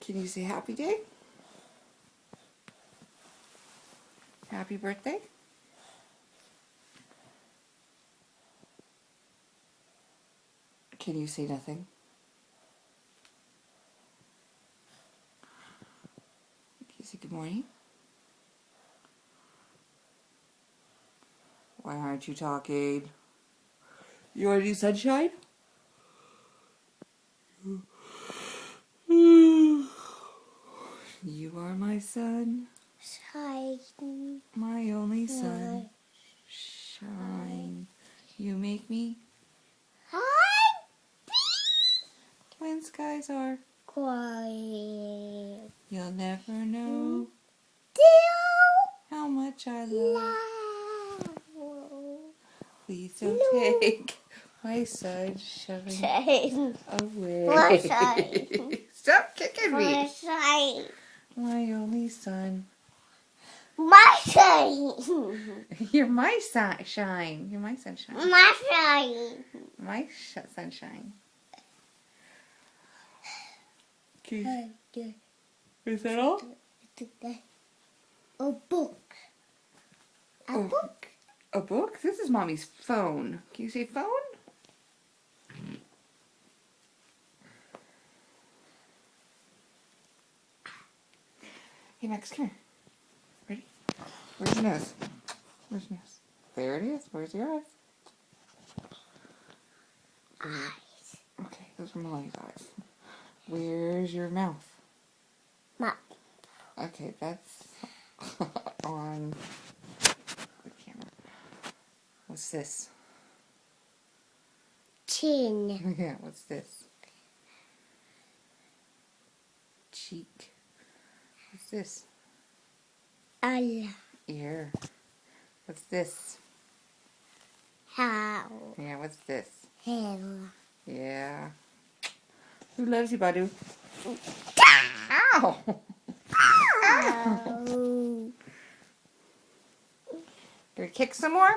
Can you say happy day? Happy birthday? Can you say nothing? Can you say good morning? Why aren't you talking? You want to do sunshine? You are my sun, Shine. my only sun. Shine. You make me when skies are Quiet. you'll never know how much I love. Please don't take my sunshine Shine. away. My shine. Stop kicking My me. shine. My only son. My shine. You're my sunshine. You're my sunshine. My shine. My sunshine. Okay. Is that all? A book. A Oh. book. A book? This is Mommy's phone. Can you say phone? Hey Max, come here. Ready? Where's your nose? Where's your nose? There it is. Where's your eyes? Eyes. Okay, those are Mommy's eyes. Where's your mouth? Mouth. Okay, that's on the camera. What's this? Chin. Yeah, what's this? Cheek. What's this? Allah. Ear. What's this? How. Yeah, what's this? Hell. Yeah. Who loves you, Badu? Ow! Oh. Gonna kick some more?